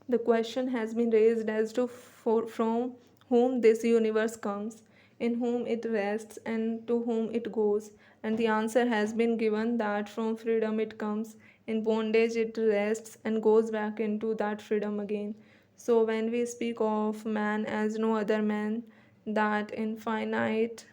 The question has been raised as to from whom this universe comes, in whom it rests, and to whom it goes. And the answer has been given that from freedom it comes, in bondage it rests and goes back into that freedom again. So, when we speak of man as no other man, that infinite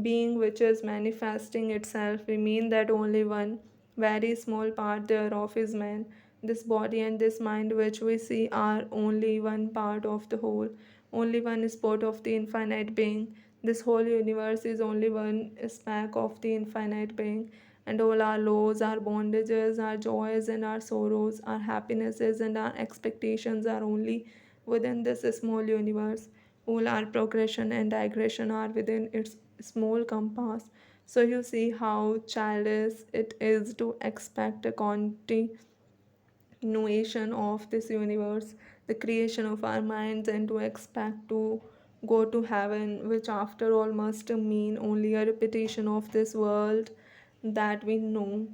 being which is manifesting itself, we mean that only one very small part thereof is man. This body and this mind which we see are only one part of the whole, only one spot of the infinite being. This whole universe is only one speck of the infinite being, and all our laws, our bondages, our joys, and our sorrows, our happinesses, and our expectations are only within this small universe. All our progression and digression are within its small compass. So you see how childish it is to expect a continuation of this universe, the creation of our minds, and to expect to go to heaven, which after all must mean only a repetition of this world that we know.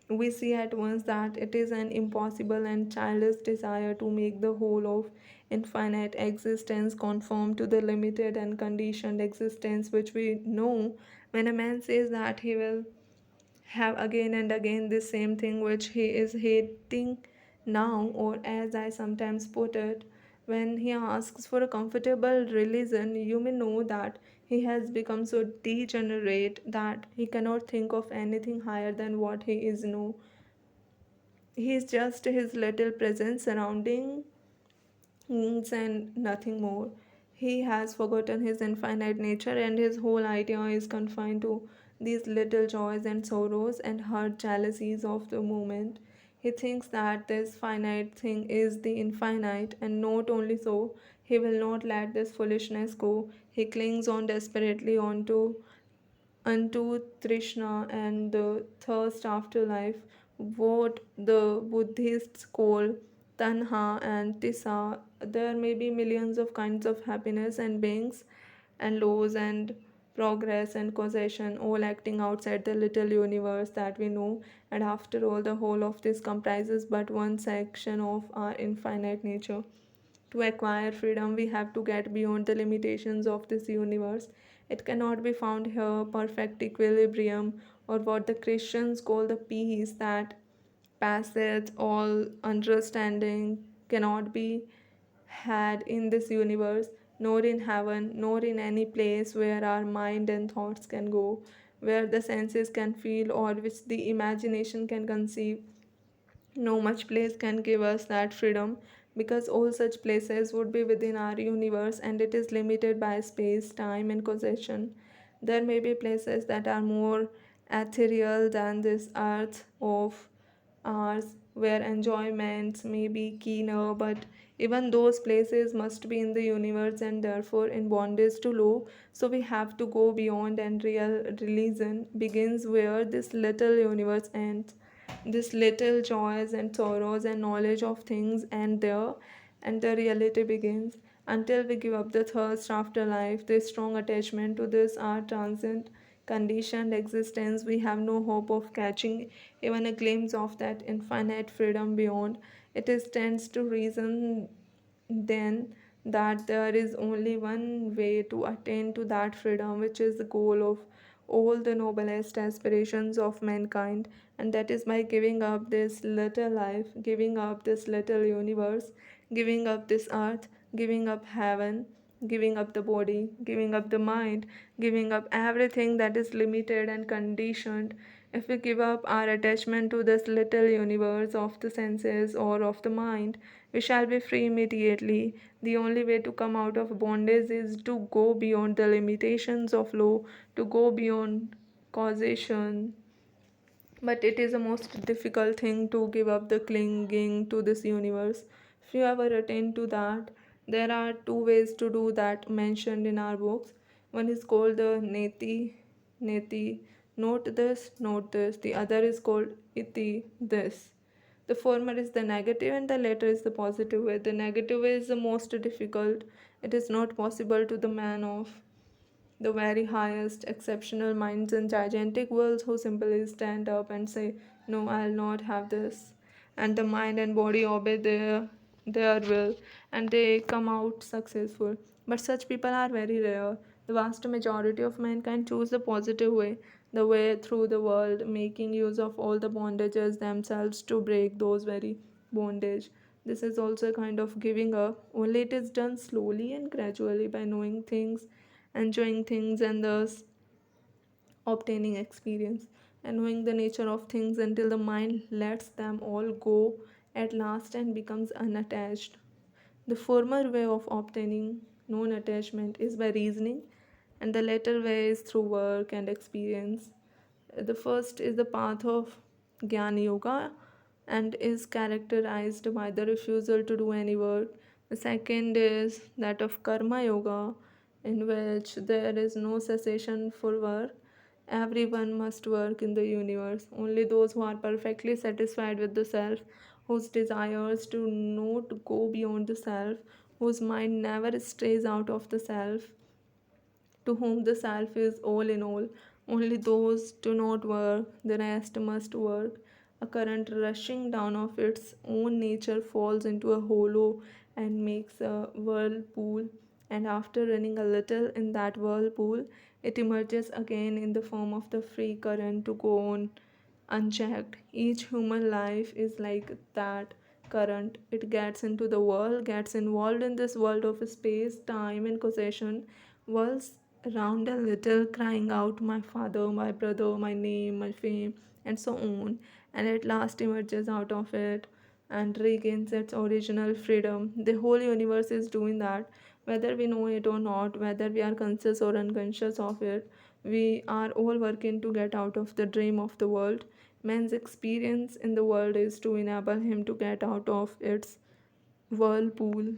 We see at once that it is an impossible and childish desire to make the whole of infinite existence conform to the limited and conditioned existence which we know. When a man says that he will have again and again the same thing which he is hating now, or as I sometimes put it, when he asks for a comfortable religion, you may know that he has become so degenerate that he cannot think of anything higher than what he is now. He is just his little presence surrounding and nothing more. He has forgotten his infinite nature, and his whole idea is confined to these little joys and sorrows and hurt jealousies of the moment. He thinks that this finite thing is the infinite, and not only so, he will not let this foolishness go. He clings on desperately unto Trishna and the thirst after life, what the Buddhists call Tanha and Tisa. There may be millions of kinds of happiness and beings and laws and progress and causation, all acting outside the little universe that we know. And after all, the whole of this comprises but one section of our infinite nature. To acquire freedom, we have to get beyond the limitations of this universe. It cannot be found here, perfect equilibrium, or what the Christians call the peace that passeth all understanding, cannot be had in this universe, nor in heaven, nor in any place where our mind and thoughts can go, where the senses can feel, or which the imagination can conceive. No much place can give us that freedom, because all such places would be within our universe and it is limited by space, time, and causation. There may be places that are more ethereal than this earth of ours, where enjoyments may be keener, but even those places must be in the universe and therefore in bondage to law. So we have to go beyond, and real religion begins where this little universe ends. This little joys and sorrows and knowledge of things and there, and the reality begins. Until we give up the thirst after life, the strong attachment to this our transient conditioned existence, we have no hope of catching even a glimpse of that infinite freedom beyond. It is tends to reason then that there is only one way to attain to that freedom, which is the goal of all the noblest aspirations of mankind, and that is by giving up this little life, giving up this little universe, giving up this earth, giving up heaven, giving up the body, giving up the mind, giving up everything that is limited and conditioned. If we give up our attachment to this little universe of the senses or of the mind, we shall be free immediately. The only way to come out of bondage is to go beyond the limitations of law, to go beyond causation. But it is a most difficult thing to give up the clinging to this universe. If you ever attain to that, there are two ways to do that mentioned in our books. One is called the neti, note this. The other is called iti, this. The former is the negative and the latter is the positive way. The negative way is the most difficult. It is not possible to the man of the very highest exceptional minds and gigantic wills who simply stand up and say, no, I'll not have this. And the mind and body obey their their will, and they come out successful. But such people are very rare. The vast majority of mankind choose the positive way, the way through the world, making use of all the bondages themselves to break those very bondage. This is also a kind of giving up, only it is done slowly and gradually by knowing things, enjoying things, and thus obtaining experience, and knowing the nature of things until the mind lets them all go at last and becomes unattached. The former way of obtaining non attachment is by reasoning, and the latter way is through work and experience. The first is the path of Jnana Yoga and is characterized by the refusal to do any work. The second is that of Karma Yoga, in which there is no cessation for work. Everyone must work in the universe. Only those who are perfectly satisfied with the self, whose desires do not go beyond the self, whose mind never strays out of the self, to whom the self is all in all. Only those do not work, the rest must work. A current rushing down of its own nature falls into a hollow and makes a whirlpool, and after running a little in that whirlpool, it emerges again in the form of the free current to go on unchecked. Each human life is like that current. It gets into the world, gets involved in this world of space, time, and causation, whirls around a little, crying out, "My father, my brother, my name, my fame," and so on, and at last emerges out of it and regains its original freedom. The whole universe is doing that, whether we know it or not, whether we are conscious or unconscious of it. We are all working to get out of the dream of the world. Man's experience in the world is to enable him to get out of its whirlpool.